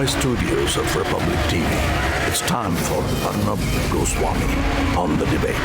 Mumbai studios of Republic TV, it's time for Arnab Goswami on the debate.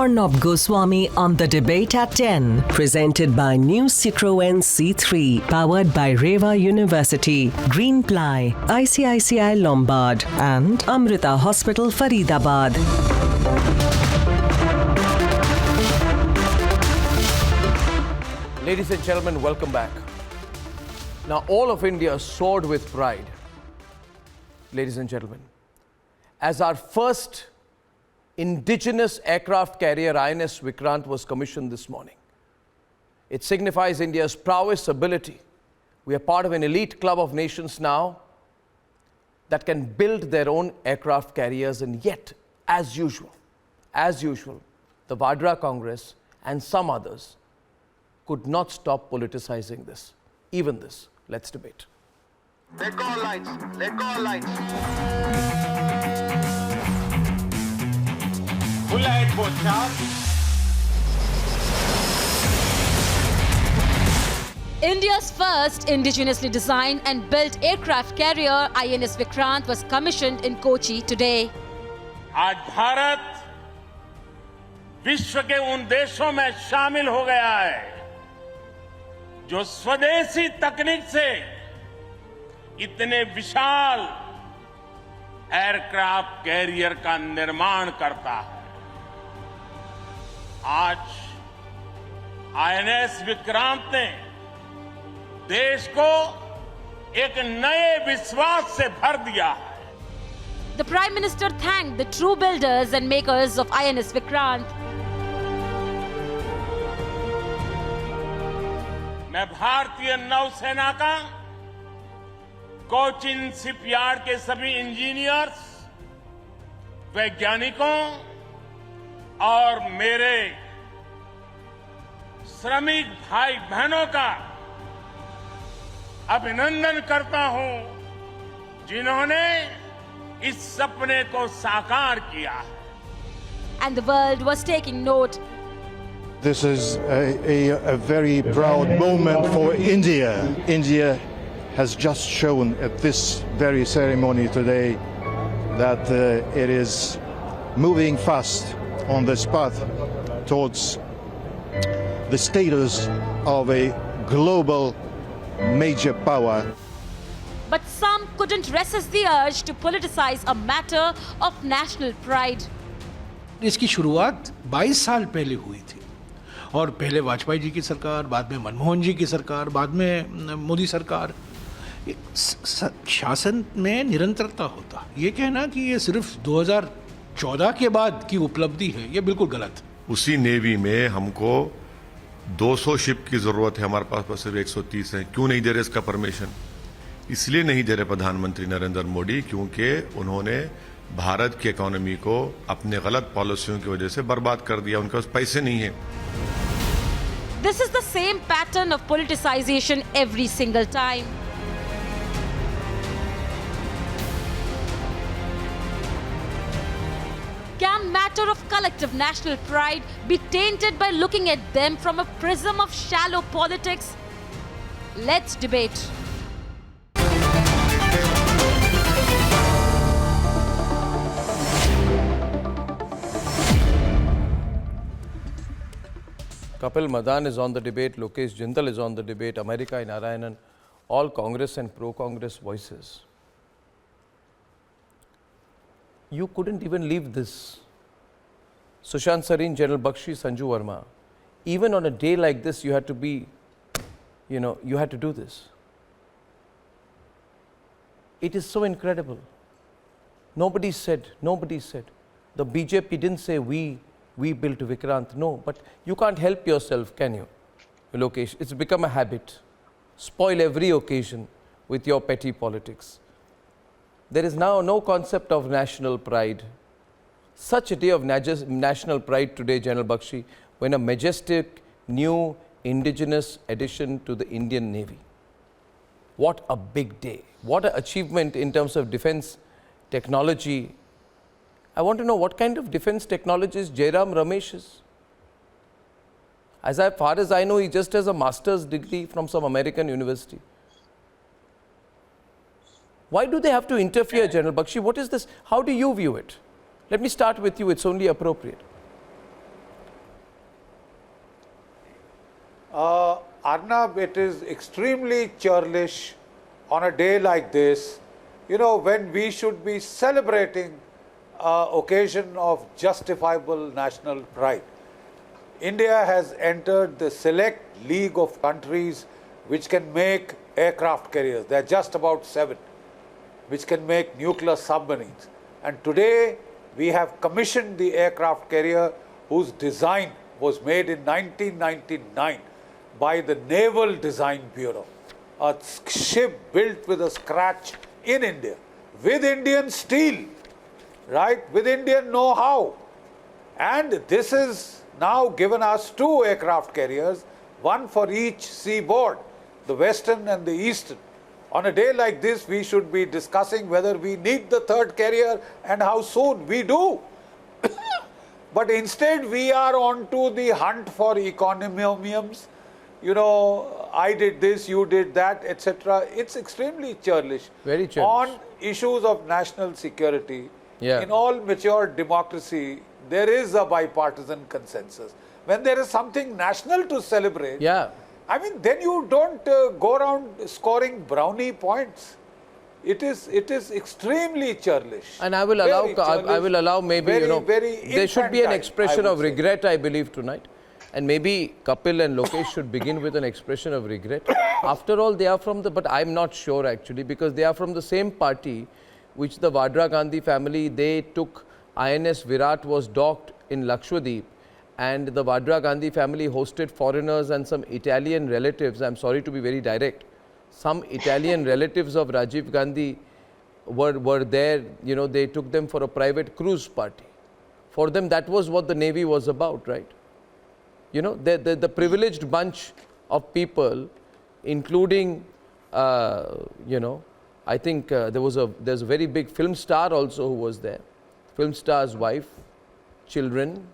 Arnab Goswami on the debate at 10. Presented by New Citroën C3. Powered by Reva University, Greenply, ICICI Lombard and Amrita Hospital, Faridabad. Ladies and gentlemen, welcome back. Now, all of India soared with pride, ladies and gentlemen, as our first indigenous aircraft carrier INS Vikrant was commissioned this morning. It signifies India's prowess ability. We are part of an elite club of nations now that can build their own aircraft carriers, and yet, as usual, the Vadra Congress and some others could not stop politicizing this. Even this. Let's debate. Let go lines. Let go lines. India's first indigenously designed and built aircraft carrier INS Vikrant was commissioned in Kochi today. आज भारत विश्व के उन देशों में शामिल हो गया है जो स्वदेशी तकनीक से इतने विशाल एयरक्राफ्ट कैरियर का निर्माण करता है। आज आईएनएस विक्रांत ने देश को एक नए विश्वास से भर दिया है। The Prime Minister thanked the true builders and makers of INS Vikrant. मैं भारतीय नौसेना का कोचिन शिपयार्ड के सभी इंजीनियर्स, वैज्ञानिकों और मेरे श्रमिक भाई बहनों का अभिनंदन करता हूं जिन्होंने इस सपने को साकार किया है। And the world was taking note. This is a very proud moment for India. India has just shown at this very ceremony today that it is moving fast on this path towards the status of a global major power. But some couldn't resist the urge to politicize a matter of national pride. इसकी शुरुआत 22 साल पहले हुई थी और पहले वाजपेयी जी की सरकार, बाद में मनमोहन जी की सरकार, बाद में मोदी सरकार। शासन में निरंतरता होता, ये कहना कि ये सिर्फ 2014 के बाद की उपलब्धि है, ये बिल्कुल गलत। उसी नेवी में हमको 200 शिप की जरूरत है, हमारे पास सिर्फ 130 है। क्यों नहीं दे रहे इसका परमिशन? इसलिए नहीं दे रहे प्रधानमंत्री नरेंद्र मोदी क्योंकि उन्होंने भारत की इकोनॉमी को अपने गलत पॉलिसियों की वजह से बर्बाद कर दिया। उनके पास पैसे नहीं है। This is the same pattern of politicization every single time. Can matter of collective national pride be tainted by looking at them from a prism of shallow politics? Let's debate. Kapil Madan is on the debate, Lokesh Jindal is on the debate, America in Narayanan, all Congress and pro-Congress voices. You couldn't even leave this. Sushant Sareen, General Bakshi, Sanju Verma, even on a day like this, you had to be, you had to do this. It is so incredible. Nobody said. The BJP didn't say we built Vikrant. No, but you can't help yourself, can you, Lokesh? It's become a habit. Spoil every occasion with your petty politics. there is now no concept of national pride. Such a day of national pride today, General Bakshi, when a majestic new indigenous addition to the Indian Navy. What a big day. What an achievement in terms of defense technology. I want to know what kind of defense technologies Jairam Ramesh is. As far as I know, he just has a master's degree from some American university. Why do they have to interfere, General Bakshi? What is this? How do you view it? Let me start with you. It's only appropriate. Arnab, it is extremely churlish on a day like this, you know, when we should be celebrating an occasion of justifiable national pride. India has entered the select league of countries which can make aircraft carriers. There are just about 7 which can make nuclear submarines. And today we have commissioned the aircraft carrier whose design was made in 1999 by the Naval Design Bureau. A ship built with a scratch in India, with Indian steel, right, with Indian know-how. And this is now given us 2 aircraft carriers, one for each seaboard, the western and the eastern. On a day like this, we should be discussing whether we need the 3rd carrier and how soon. We do. But instead, we are on to the hunt for economiums. You know, I did this, you did that, etc. It's extremely churlish. Very churlish. On issues of national security, in all mature democracy, there is a bipartisan consensus. When there is something national to celebrate, I mean, then you don't go around scoring brownie points. It is extremely churlish. And I will allow maybe, there should be an expression of regret, I believe, tonight. And maybe Kapil and Lokesh should begin with an expression of regret. After all, they are from but I'm not sure actually, because they are from the same party which the Vadra Gandhi family, they took INS Virat was docked in Lakshadweep, and the Vadra Gandhi family hosted foreigners and some Italian relatives. I'm sorry to be very direct. Some Italian relatives of Rajiv Gandhi were there, you know, they took them for a private cruise party. For them, that was what the Navy was about, right? You know, the privileged bunch of people, including, you know, I think there's a very big film star also who was there. Film star's wife, children,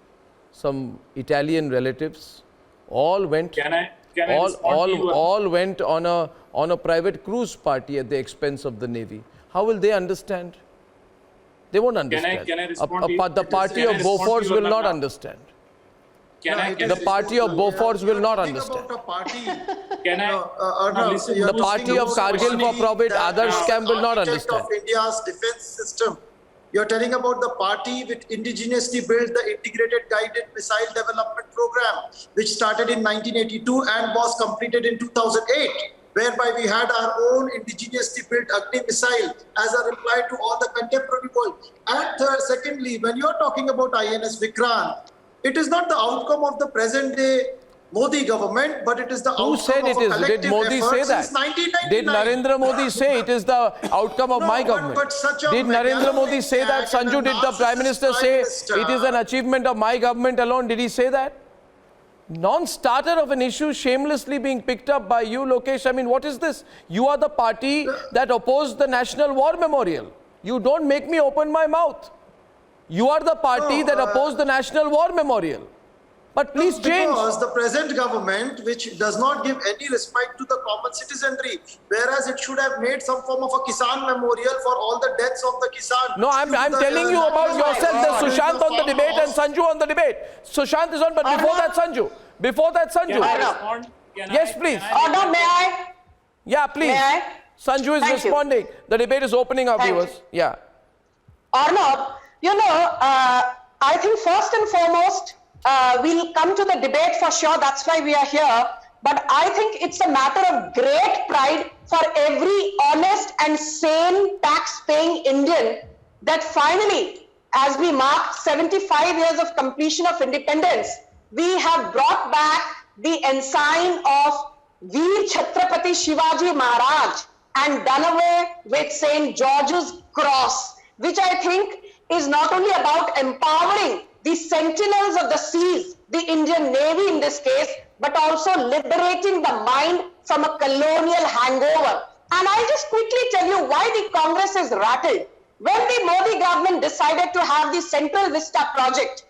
some Italian relatives, all went. All went on a private cruise party at the expense of the Navy. How will they understand? They won't understand. The party of Bofors will not understand. The party of Bofors will not understand. The party of Kargil for Profit, Adarsh Camp will not understand. Of India's defense system. You're telling about the party which indigenously built the Integrated Guided Missile Development Program, which started in 1982 and was completed in 2008, whereby we had our own indigenously built Agni missile as a reply to all the contemporary world. And secondly, when you're talking about INS Vikrant, it is not the outcome of the present day Modi government, but it is the outcome of a collective Did Modi say that? Did Narendra Modi say it is the outcome of my government? Did Narendra Modi say that? Sanju, did the Prime Minister say it is an achievement of my government alone? Did he say that? Non-starter of an issue shamelessly being picked up by you, Lokesh. I mean, what is this? You are the party that opposed the National War Memorial. You don't make me open my mouth. You are the party that opposed the National War Memorial. But please change. Because the present government, which does not give any respect to the common citizenry, whereas it should have made some form of a Kisan memorial for all the deaths of the Kisan. No, I'm telling you about yourself. There's Sushant on the debate and Sanju on the debate. Sushant is on, but before that, Sanju. Before that, Sanju. Yes, please. Arnab, may I? Yeah, please. May I? Sanju is responding. The debate is opening up, viewers. Yeah. Arnab, you know, I think first and foremost, we'll come to the debate for sure. That's why we are here. But I think it's a matter of great pride for every honest and sane tax-paying Indian that finally, as we mark 75 years of completion of independence, we have brought back the ensign of Veer Chhatrapati Shivaji Maharaj and done away with St. George's Cross, which I think is not only about empowering the sentinels of the seas, the Indian Navy in this case, but also liberating the mind from a colonial hangover. And I'll just quickly tell you why the Congress is rattled. When the Modi government decided to have the Central Vista project,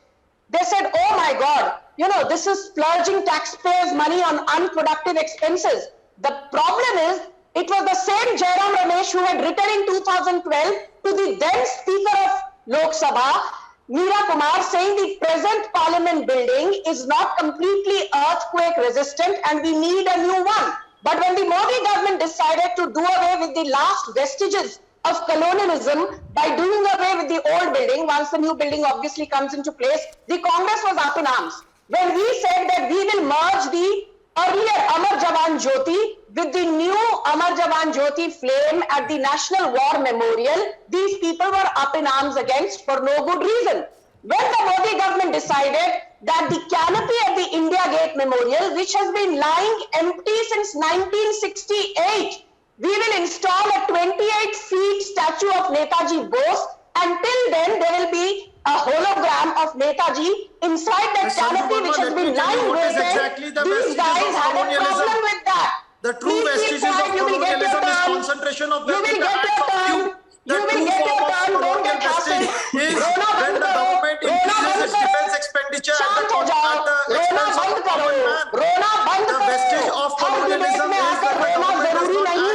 they said, oh my God, you know, this is splurging taxpayers' money on unproductive expenses. The problem is, it was the same Jairam Ramesh who had written in 2012 to the then Speaker of Lok Sabha, Meera Kumar, saying the present Parliament building is not completely earthquake resistant and we need a new one. But when the Modi government decided to do away with the last vestiges of colonialism by doing away with the old building, once the new building obviously comes into place, the Congress was up in arms. When we said that we will merge the earlier Amar Jawan Jyoti with the new Amar Jawan Jyoti flame at the National War Memorial, these people were up in arms against for no good reason. When the Modi government decided that the canopy at the India Gate Memorial, which has been lying empty since 1968, we will install a 28-feet statue of Netaji Bose. Until then, there will be a hologram of Netaji inside that canopy which has been lying vacant. These guys had a problem with that. The true vestiges of colonialism is concentration of wealth in the hands of few. The true form of colonial vestige is when the government increases its defense expenditure at the expense of the common man. The vestige of colonialism is that the government does not act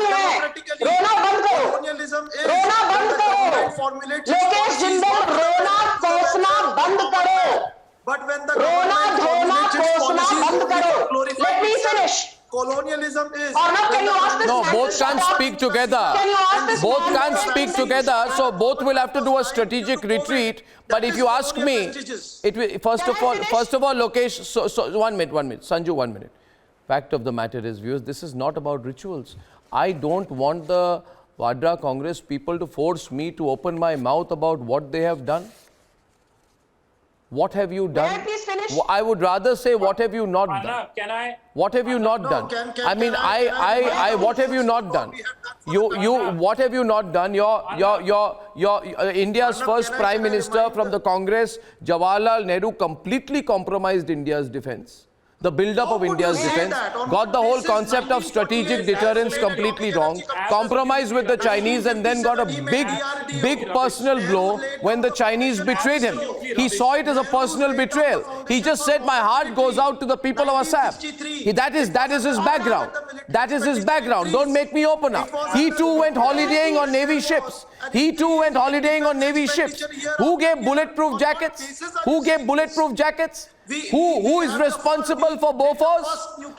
democratically. Colonialism is when the government formulates its policies but when the government formulates its policies, let me finish. Colonialism is... Arnab, can you ask this No, man both to shut can't up? speak together. Can you ask this Both man can't to shut speak up? together, so both will have to do a strategic retreat. But if you ask me, it will, first of all, Lokesh, so 1 minute, Sanju, 1 minute. Fact of the matter is, viewers, this is not about rituals. I don't want the Vadra Congress people to force me to open my mouth about what they have done. What have you done? May I please finish? I would rather say, what have you not done? Arnab, can I? What have you not done? What have you not done? What have you not done? Your India's first Prime Minister from the Congress, Jawaharlal Nehru, completely compromised India's defense. The build-up of India's defense, got the whole concept of strategic deterrence completely wrong, compromised with the Chinese, and then got a big personal blow when the Chinese betrayed him. He saw it as a personal betrayal. He just said, my heart goes out to the people of Assam. That is his background. That is his background. Don't make me open up. He too went holidaying on Navy ships. He too went holidaying on Navy ships. Who gave bulletproof jackets? Who gave bulletproof jackets? Who is responsible for Bofors?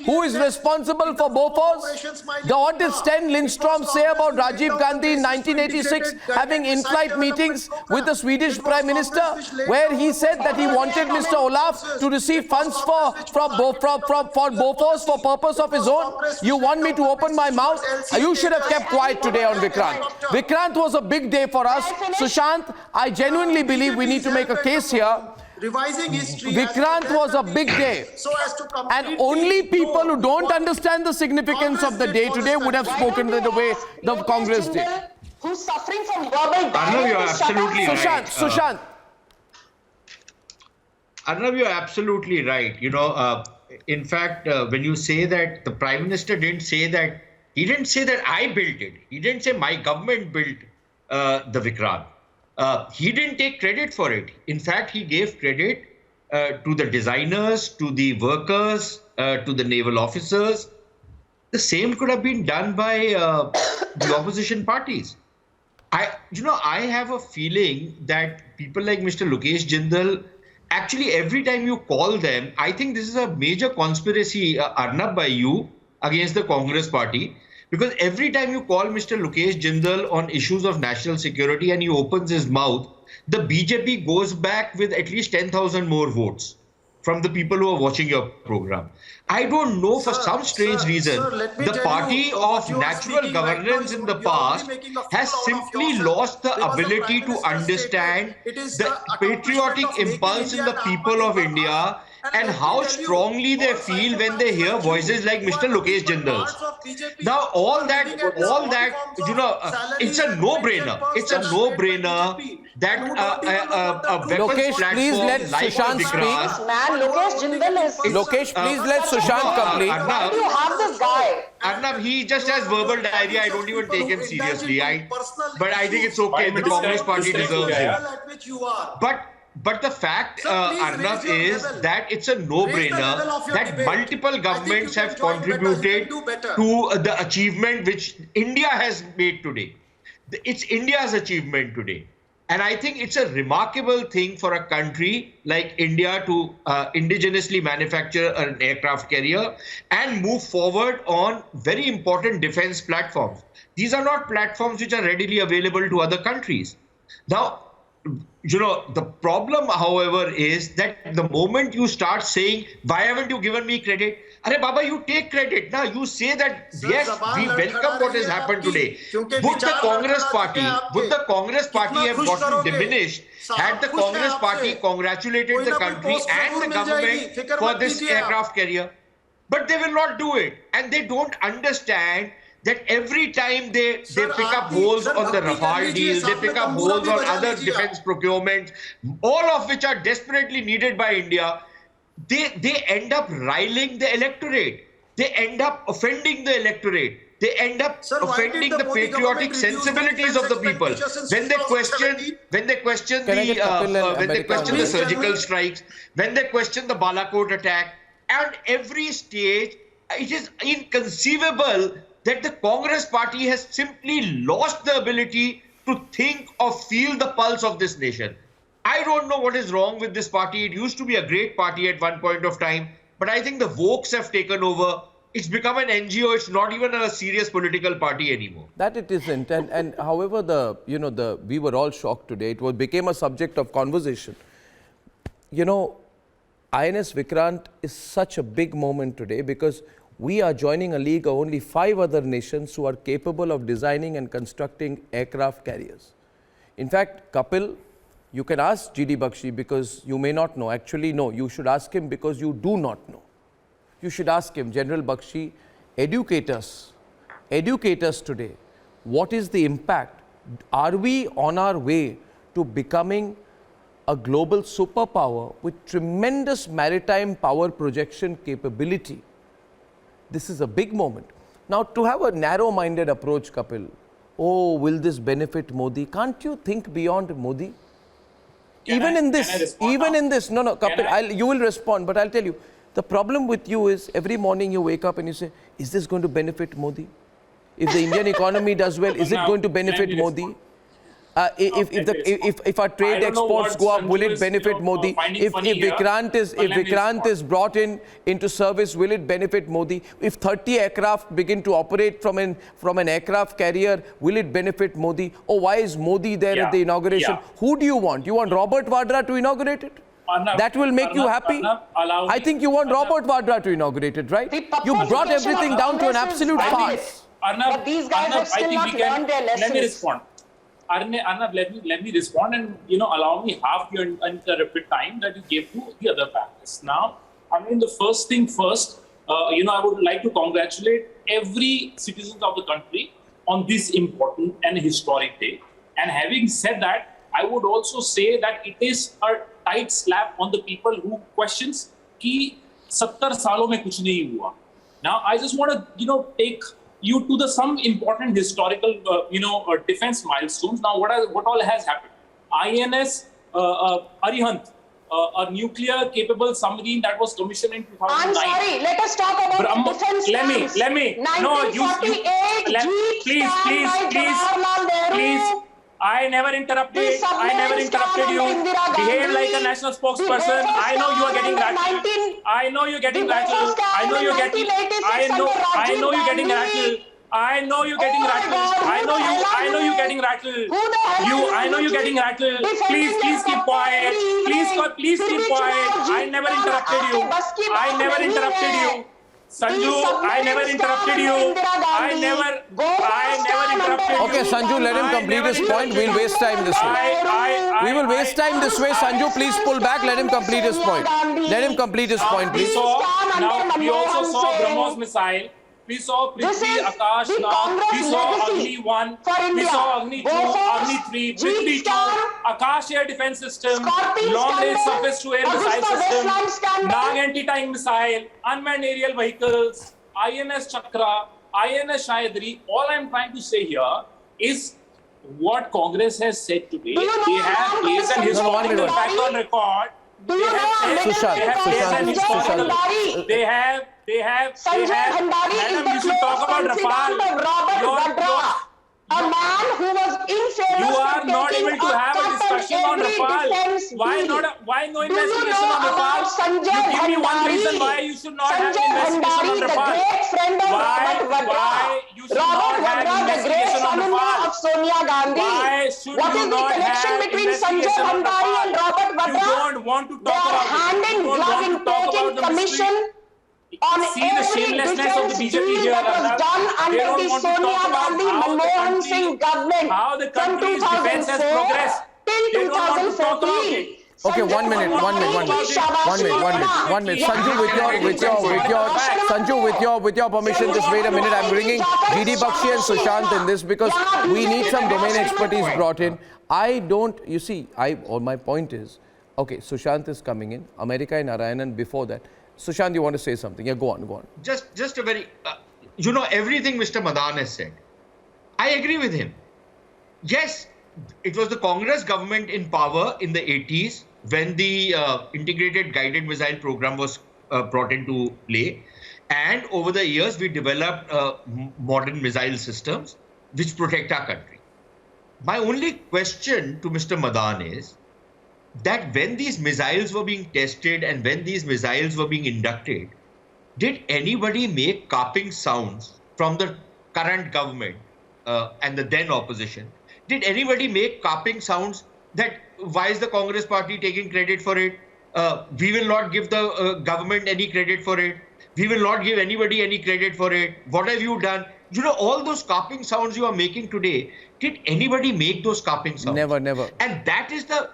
Who is responsible for Bofors? What did Sten Lindstrom say about Rajiv Gandhi in 1986 having in-flight meetings with the Swedish Prime Minister, where he said that he wanted Mr. Olaf to receive funds for Bofors for purpose of his own? You want me to open my mouth? You should have kept quiet today on Vikrant. Vikrant was a big day for us. Sushant, I genuinely believe we need to make a case here. Revising history. Vikrant was a big day. And only people who don't understand the significance of the day today would have spoken the way the Congress did. Who's suffering from verbal Arnab, you're absolutely right. Sushant. Arnab, you're absolutely right. You know, in fact, when you say that the Prime Minister didn't say that, he didn't say that I built it. He didn't say my government built the Vikrant. He didn't take credit for it. In fact, he gave credit to the designers, to the workers, to the naval officers. The same could have been done by the opposition parties. I have a feeling that people like Mr. Lokesh Jindal, actually every time you call them, I think this is a major conspiracy, Arnab, by you against the Congress party. Because every time you call Mr. Lokesh Jindal on issues of national security and he opens his mouth, the BJP goes back with at least 10,000 more votes from the people who are watching your program. I don't know, for some strange reason, the party of natural governance in the past has simply lost the ability to understand the patriotic impulse in the people of India and how strongly they feel when they hear voices like Mr. Lokesh Jindal's. Now, all that, it's a no-brainer. It's a no-brainer that a weapons Lokesh, platform please let like Sushant Vikrant, speak. Man, Lokesh Jindal is... Lokesh, please let Sushant complete. Why do you have this guy? Arnab, he just has verbal diarrhea. I don't even take him seriously. But I think it's okay. The Congress party deserves him. But the fact, Arnab, is that it's a no-brainer that multiple governments have contributed to the achievement which India has made today. It's India's achievement today. And I think it's a remarkable thing for a country like India to indigenously manufacture an aircraft carrier and move forward on very important defense platforms. These are not platforms which are readily available to other countries. Now, the problem, however, is that the moment you start saying, why haven't you given me credit? Arey Baba, you take credit. Now you say that, yes, we welcome what has happened today. Would the Congress party have gotten diminished had the Congress party congratulated the country and the government for this aircraft carrier? But they will not do it. And they don't understand that every time they pick up holes on the Rafale deal, they pick up holes on other defense procurements, all of which are desperately needed by India, they end up riling the electorate. They end up offending the electorate. They end up offending the patriotic sensibilities of the people. When they question the surgical strikes, when they question the Balakot attack, at every stage, it is inconceivable that the Congress party has simply lost the ability to think or feel the pulse of this nation. I don't know what is wrong with this party. It used to be a great party at one point of time, but I think the Vokes have taken over. It's become an NGO. It's not even a serious political party anymore. That it isn't. And however, we were all shocked today. It became a subject of conversation. INS Vikrant is such a big moment today because we are joining a league of only 5 other nations who are capable of designing and constructing aircraft carriers. In fact, Kapil, you can ask GD Bakshi because you may not know. Actually, no, you should ask him because you do not know. You should ask him, General Bakshi, educate us today. What is the impact? Are we on our way to becoming a global superpower with tremendous maritime power projection capability? This is a big moment. Now, to have a narrow-minded approach, Kapil, will this benefit Modi? Can't you think beyond Modi? Even in this, no, Kapil, you will respond, but I'll tell you, the problem with you is every morning you wake up and you say, is this going to benefit Modi? If the Indian economy does well, is it going to benefit Modi? If our trade exports go up, will it benefit Modi? If Vikrant is brought into service, will it benefit Modi? If 30 aircraft begin to operate from an aircraft carrier, will it benefit Modi? Why is Modi there at the inauguration? Who do you want? You want Robert Vadra to inaugurate it? That will make you happy? I think you want Robert Vadra to inaugurate it, right? You brought everything down to an absolute farce. But these guys have still not learned their lessons. Let me respond. Arnab, let me respond and allow me half your uninterrupted time that you gave to the other panelists. Now, the first thing first, I would like to congratulate every citizen of the country on this important and historic day. And having said that, I would also say that it is a tight slap on the people who questions कि 70 सालों में कुछ नहीं हुआ. Now, I just want to take you to some important historical, defense milestones. Now, what all has happened? INS Arihant, a nuclear-capable submarine that was commissioned in 2009. I'm sorry. Let us talk about defense. Let me. 1948. Please. I never interrupted you. Behave like a national spokesperson. I know you are getting rattled. I know you're getting rattled. I know you're getting rattled. I know you're getting rattled. Please keep quiet. Please keep quiet. I never interrupted you. Sanju, I never interrupted you. I never interrupted you. Okay, Sanju, let him complete his point. We'll waste time this way. We will waste time this way. Sanju, please pull back. Let him complete his point. Let him complete his point, please. Now, we also saw BrahMos missile. We saw Prithvi, Akash, we saw Agni 1, we saw Agni 2, Agni 3, Prithvi 2, Akash air defense system, long range surface to air missile system, Nag anti-tank missile, unmanned aerial vehicles, INS Chakra, INS Shayadri. All I'm trying to say here is what Congress has said today. They have placed an historical fact on record. They have, madam, you should talk about Rafale. A man who was in favor you are not able to have a discussion on Rafale. Why no investigation on Rafale? You give me one reason why you should not have an investigation on Rafale. Why you should not have an investigation on Rafale? Why should you not have an investigation on Rafale? You don't want to talk about it. You don't want to talk about the mystery. See the shamelessness of the BJP here, Arnab. They don't want to talk about how the country's defense has progressed. They don't want to talk about it. Okay, 1 minute. Sanju, with your permission, just wait a minute. I'm bringing GD Bakshi and Sushant in this because we need some domain expertise brought in. My point is, okay, Sushant is coming in, America and Narayanan before that. Sushant, you want to say something? Yeah, go on. Just a very, everything Mr. Madan has said. I agree with him. Yes, it was the Congress government in power in the 80s when the integrated guided missile program was brought into play. And over the years, we developed modern missile systems which protect our country. My only question to Mr. Madan is that when these missiles were being tested and when these missiles were being inducted, did anybody make carping sounds from the current government and the then opposition? Did anybody make carping sounds that why is the Congress party taking credit for it? We will not give the government any credit for it. We will not give anybody any credit for it. What have you done? All those carping sounds you are making today, did anybody make those carping sounds? Never. And that is the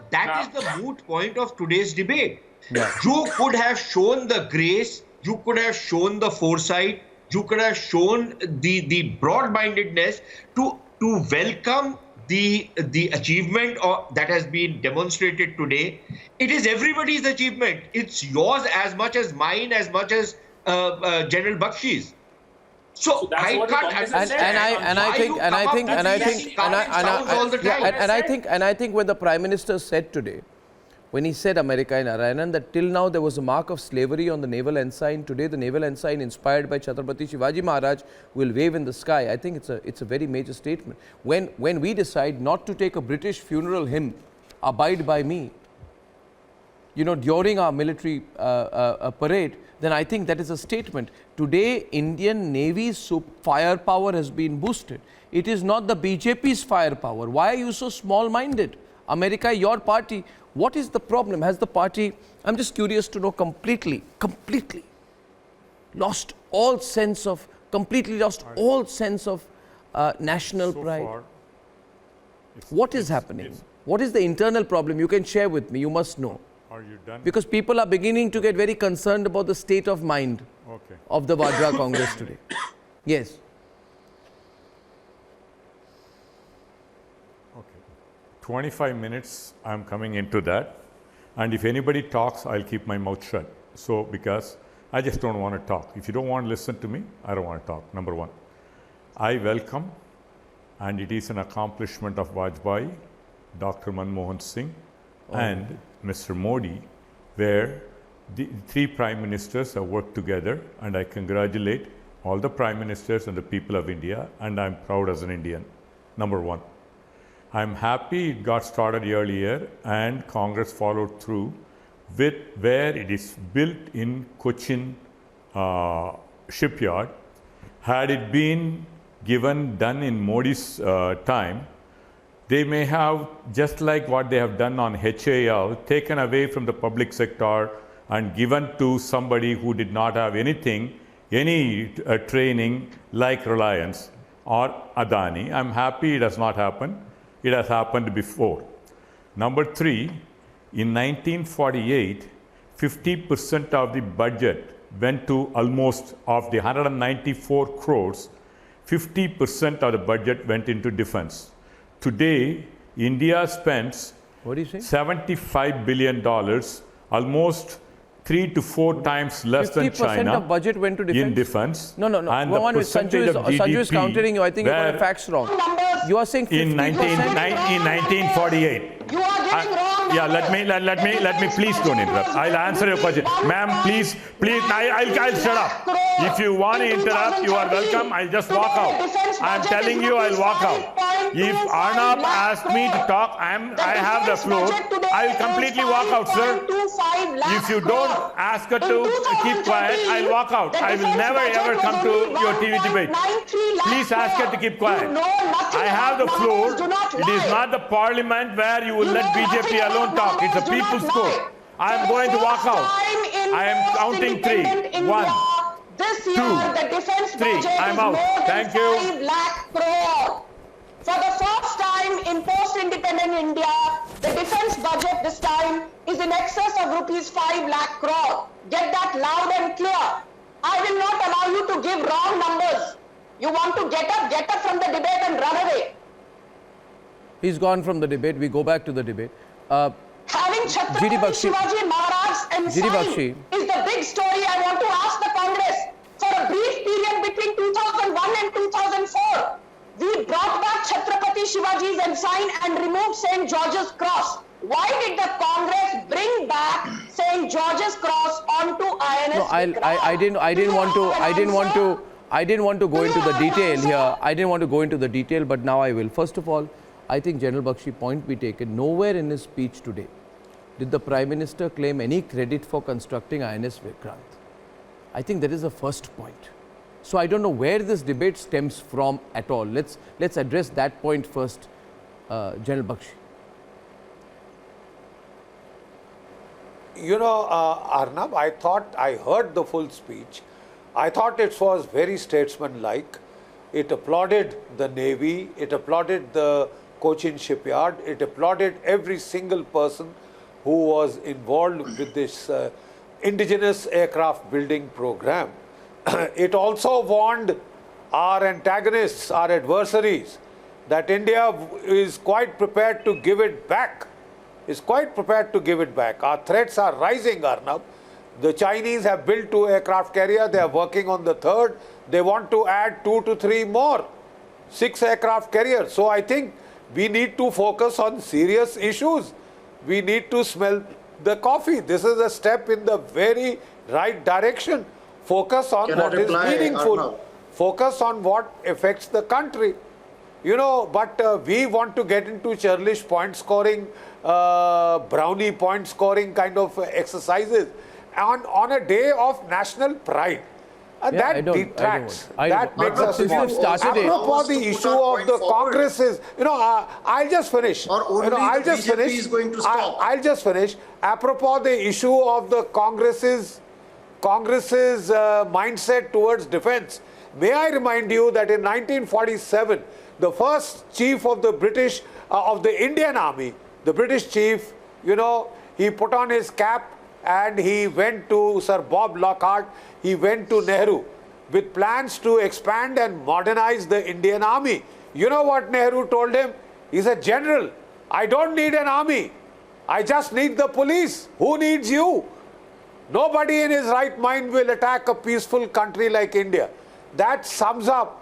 moot point of today's debate. Yeah. You could have shown the grace, you could have shown the foresight, you could have shown the broad-mindedness to welcome the achievement that has been demonstrated today. It is everybody's achievement. It's yours as much as mine, as much as General Bakshi's. So I think when the Prime Minister said today, when he said America and Narayanan, that till now there was a mark of slavery on the naval ensign. Today the naval ensign inspired by Chhatrapati Shivaji Maharaj will wave in the sky. I think it's a very major statement. When we decide not to take a British funeral hymn, Abide by Me, during our military parade, then I think that is a statement. Today, Indian Navy's firepower has been boosted. It is not the BJP's firepower. Why are you so small-minded? America, your party, what is the problem? Has the party, I'm just curious to know, completely lost all sense of national pride? What is happening? What is the internal problem? You can share with me, you must know. Are you done? Because people are beginning to get very concerned about the state of mind of the Vadra Congress today. Yes. Okay. 25 minutes, I'm coming into that. And if anybody talks, I'll keep my mouth shut. So, because I just don't want to talk. If you don't want to listen to me, I don't want to talk, number one. I welcome, and it is an accomplishment of Vajpayee, Dr. Manmohan Singh, and Mr. Modi, where the three prime ministers have worked together, and I congratulate all the prime ministers and the people of India, and I'm proud as an Indian, number one. I'm happy it got started earlier and Congress followed through with where it is built in Cochin shipyard. Had it been done in Modi's time, they may have, just like what they have done on HAL, taken away from the public sector and given to somebody who did not have anything any training like Reliance or Adani. I'm happy it has not happened. It has happened before. Number 3, in 1948, 50% of the budget went to almost, of the 194 crores, 50% of the budget went into defense. Today, India spends $75 billion, almost 3 to 4 times less than China. 50% of budget went to defense? In defense. No. And One the with Sanju is countering you. I think you got the facts wrong. You are saying 50%. In 1948. You are getting wrong. Yeah, let me please don't interrupt. I'll answer your question. Ma'am, please, I'll shut up. If you want to interrupt, you are welcome. I'll just walk out. I'm telling you, I'll walk out. If Arnab asked me to talk, I have the floor. I'll completely walk out, sir. If you don't ask her to keep quiet, I'll walk out. I will never ever come to your TV debate. Please ask her to keep quiet. I have the floor. It is not the parliament where you will let BJP alone talk. It's a people's court. I am going to walk out. I am counting 3. 1, 2, 3. I'm out. Thank you. 5 lakh crore. For the first time in post-independent India, the defense budget this time is in excess of rupees 5 lakh crore. Get that loud and clear. I will not allow you to give wrong numbers. You want to get up from the debate and run away. He's gone from the debate. We go back to the debate. Having Chhatrapati Shivaji Maharaj ensign is the big story I want to ask the Congress. For a brief period between 2001 and 2004, we brought back Chhatrapati Shivaji's ensign and removed St. George's Cross. Why did the Congress bring back St. George's Cross onto INS? No, I didn't want to go into the detail here. I didn't want to go into the detail, but now I will. First of all, I think General Bakshi point be taken. Nowhere in his speech today did the Prime Minister claim any credit for constructing INS Vikrant. I think that is the first point. So I don't know where this debate stems from at all. Let's address that point first, General Bakshi. You know, Arnab, I heard the full speech. I thought it was very statesmanlike. It applauded the Navy, it applauded the Cochin shipyard, it applauded every single person who was involved with this indigenous aircraft building program. It also warned our antagonists, our adversaries, that India is quite prepared to give it back. Our threats are rising, Arnab. The Chinese have built 2 aircraft carriers. They are working on the 3rd. They want to add 2 to 3 more, 6 aircraft carriers. So I think we need to focus on serious issues. We need to smell the coffee. This is a step in the very right direction. Focus on what is meaningful. Focus on what affects the country. You know, but we want to get into churlish point scoring, brownie point scoring kind of exercises on a day of national pride. That detracts. That makes us small. Apropos the issue of the Congresses, you know, I'll just finish. I'll just finish. Apropos the issue of the Congress's mindset towards defense, may I remind you that in 1947, the first chief of the of the Indian Army, the British chief, you know, he put on his cap and he went to Sir Bob Lockhart, he went to Nehru with plans to expand and modernize the Indian Army. You know what Nehru told him? He said, General, I don't need an army. I just need the police. Who needs you? Nobody in his right mind will attack a peaceful country like India. That sums up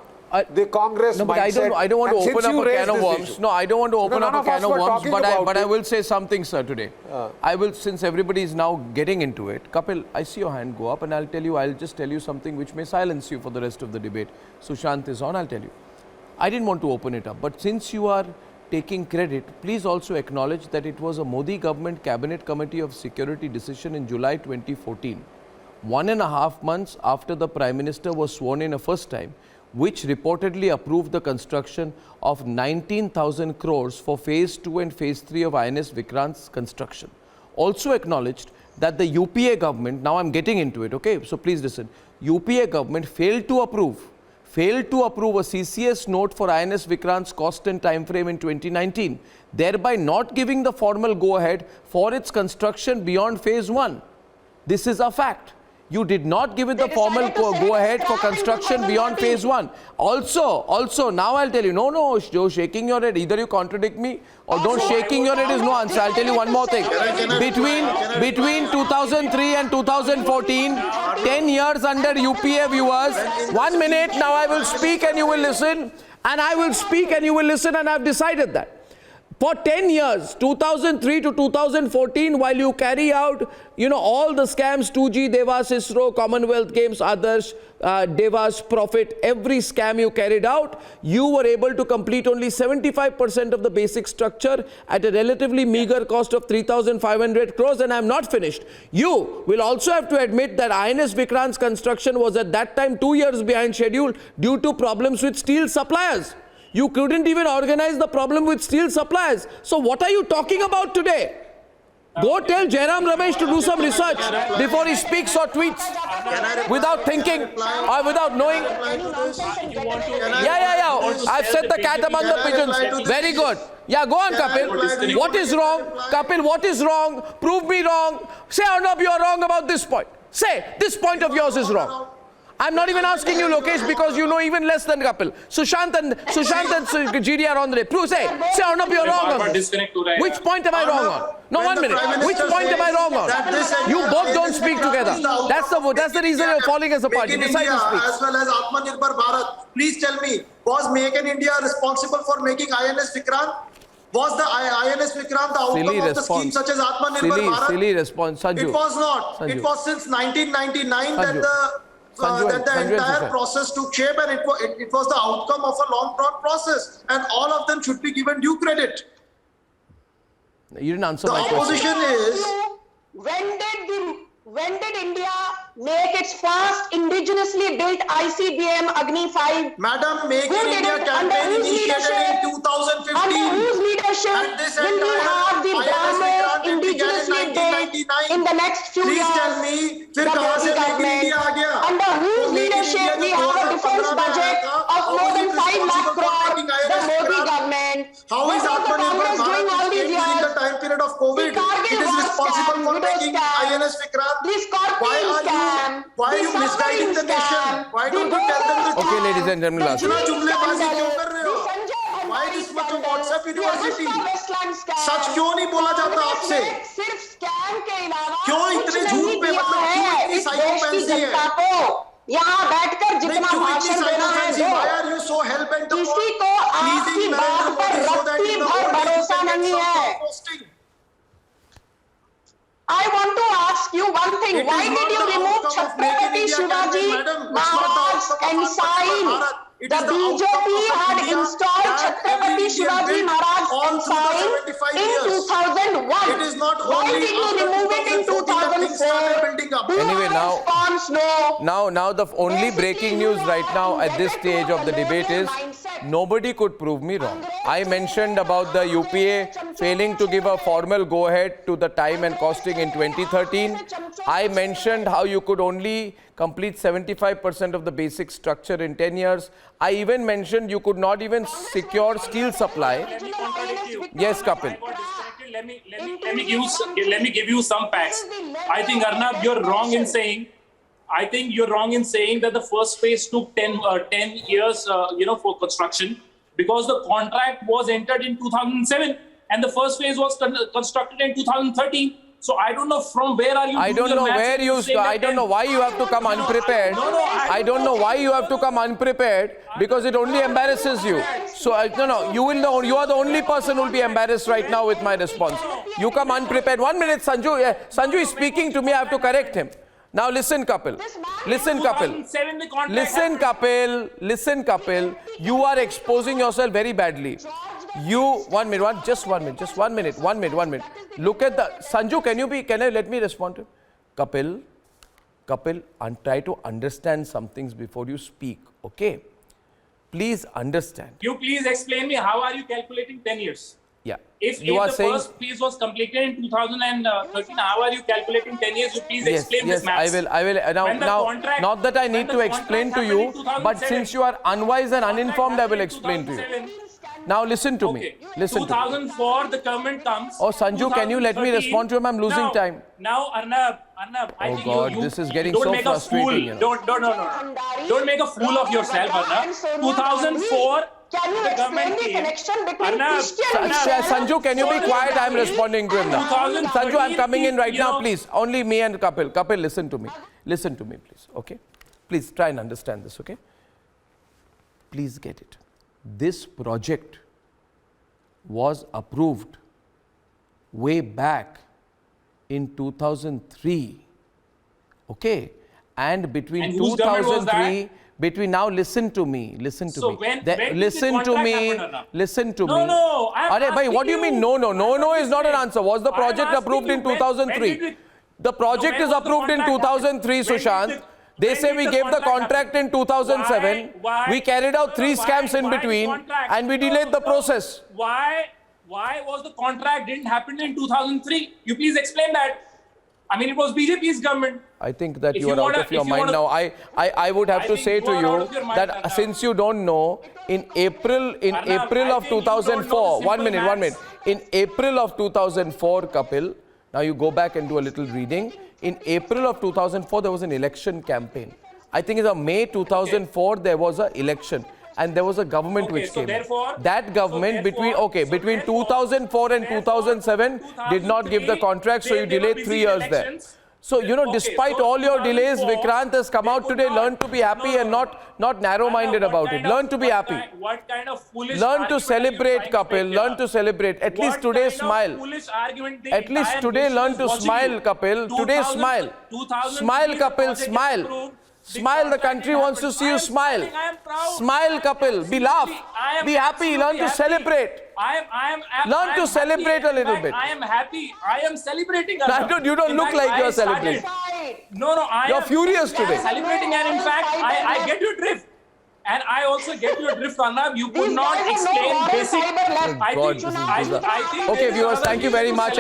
the Congress mindset. I don't want to open up a can of worms. No, I don't want to open up a can of worms, but I will say something, sir, today. I will, since everybody is now getting into it. Kapil, I see your hand go up and I'll just tell you something which may silence you for the rest of the debate. Sushant is on, I'll tell you. I didn't want to open it up, but since you are taking credit, please also acknowledge that it was a Modi government Cabinet Committee of Security decision in July 2014, 1.5 months after the Prime Minister was sworn in a first time, which reportedly approved the construction of 19,000 crores for Phase 2 and Phase 3 of INS Vikrant's construction. Also acknowledged that the UPA government, now I'm getting into it, okay, so please listen. UPA government failed to approve a CCS note for INS Vikrant's cost and time frame in 2019, thereby not giving the formal go-ahead for its construction beyond phase 1. This is a fact. You did not give it the formal go-ahead for construction beyond phase 1. Also, now I'll tell you, no, Joe, shaking your head, either you contradict me or don't. Shaking your head is no answer. I'll tell you one more thing. Between 2003 and 2014, 10 years under UPA viewers, 1 minute, now I will speak and you will listen, and I will speak and you will listen, and I've decided that. For 10 years, 2003 to 2014, while you carry out, all the scams, 2G, Devas, ISRO, Commonwealth Games, others, Devas, Profit, every scam you carried out, you were able to complete only 75% of the basic structure at a relatively meager cost of 3,500 crores, and I'm not finished. You will also have to admit that INS Vikrant's construction was at that time 2 years behind schedule due to problems with steel suppliers. You couldn't even organize the problem with steel suppliers. So what are you talking about today? Go tell Jairam Ramesh to do some research before he speaks or tweets without thinking or without knowing. Yeah. I've set the cat among the pigeons. Very good. Yeah, go on, Kapil. What is wrong? Kapil, what is wrong? Prove me wrong. Say, Arnab, you are wrong about this point. Say, this point of yours is wrong. I'm not even asking you, Lokesh, because you know even less than Kapil. Sushant and GD are on the day. Prove, say, Arnab, you're wrong on this. Which point am I wrong on? No, 1 minute. Which point am I wrong on? You both don't speak together. That's the reason you're falling as a party. Decide to speak. As well as Atmanirbhar Bharat. Please tell me, was Make in India responsible for making INS Vikrant? Was the INS Vikrant the outcome of the scheme such as Atmanirbhar Bharat? Silly response, Sanju. It was not. Sanju. It was since 1999 Sanju. that the entire process took shape, and it was the outcome of a long-drawn process, and all of them should be given due credit. You didn't answer the my question. The opposition is... When did India make its first indigenously built ICBM Agni 5? Madam, Make in India campaign initiated in 2015. Under whose leadership will we have the BrahMos indigenously built in the next few years? Please tell me, the Modi government. Under whose leadership we have a defense budget of more than 5 lakh crore? The Modi government. How is Atmanirbhar Bharat during the time period of COVID? It is responsible for making INS Vikrant. Why are you misguiding the nation? Why don't you tell them the truth? Okay, ladies and gentlemen, last. Why this much of WhatsApp University? सच क्यों नहीं बोला जाता आपसे? क्यों इतने झूठ पे मतलब क्यों इतनी साइकोपैथी है? यहाँ बैठकर जितना भाषण देना है दो, किसी को आपकी बात पर रत्ती भर भरोसा नहीं है। I want to ask you one thing. Why did you remove Chhatrapati Shivaji Maharaj's ensign? The BJP had installed Chhatrapati Shivaji Maharaj's ensign in 2001. Why did you remove it in 2004? Anyway, now the only breaking news right now at this stage of the debate is nobody could prove me wrong. I mentioned about the UPA failing to give a formal go-ahead to the time and costing in 2013. I mentioned how you could only complete 75% of the basic structure in 10 years. I even mentioned you could not even secure steel supply. Yes, Kapil. Let me give you some facts. I think, Arnab, you're wrong in saying. I think you're wrong in saying that the first phase took 10 years, for construction, because the contract was entered in 2007 and the first phase was constructed in 2013. So I don't know from where are you. I don't know where you. I don't know why you have to come unprepared. I don't know why you have to come unprepared, because it only embarrasses you. So no. You will know. You are the only person who will be embarrassed right now with my response. You come unprepared. 1 minute, Sanju. Sanju is speaking to me. I have to correct him. Now listen, Kapil. Listen, Kapil. Listen, Kapil. You are exposing yourself very badly. One minute. Look at the Sanju. Can I let me respond to him? Kapil, and try to understand some things before you speak. Okay? Please understand. You please explain me how are you calculating 10 years? Yeah. If You are the saying... first phase was completed in 2013, how are you calculating 10 years? You please explain this maths. I will. Now, not that I need to explain to you, but since you are unwise and uninformed, I will explain to you. Now listen to me. Listen 2004, the government comes. Oh, Sanju, can you let me respond to him? I'm losing time. Now, Arnab, I think God, you this is getting don't so make frustrating. A fool. You know. Don't make a fool of yourself, Arnab. 2004. Can you explain the connection between Christian Sanju, can you be quiet? I'm responding to him now. 2013, Sanju, I'm coming in right now, please. Only me and Kapil. Kapil, listen to me. Listen to me, please. Okay? Please try and understand this, okay? Please get it. This project was approved way back in 2003. Okay? And between 2003... now listen to me. Listen to me. Listen to me. No. What do you mean? No is not an answer. Was the project approved in 2003? The project is approved in 2003, Sushant. They say we gave the contract in 2007. We carried out 3 scams in between and we delayed the process. Why was the contract didn't happen in 2003? You please explain that. I mean, it was BJP's government. I think that you are out of your mind now. I would have to say to you that since you don't know, in April of 2004, one minute. In April of 2004, Kapil, now you go back and do a little reading. In April of 2004, there was an election campaign. I think in May 2004, there was an election. And there was a government which came in. That government between 2004 and 2007 did not give the contract, so you delayed 3 years there. So, despite all your delays, Vikrant has come out today. Learn to be happy and not narrow-minded about it. Learn to be happy. What kind of foolish Learn to celebrate, Kapil. Learn to celebrate. At least today, smile. At least today, learn to smile, Kapil. Today, smile. Smile, Kapil. Smile. Smile, the country wants to see you smile. Smile, Kapil. Laugh. Be happy. Learn to celebrate. Learn to celebrate a little bit. I am happy. I am celebrating. You don't look like you're celebrating. No. You're furious today. Celebrating, and in fact, I get your drift. And I also get your drift, Arnab. You could not explain basic. I think. Okay, viewers, thank you very much.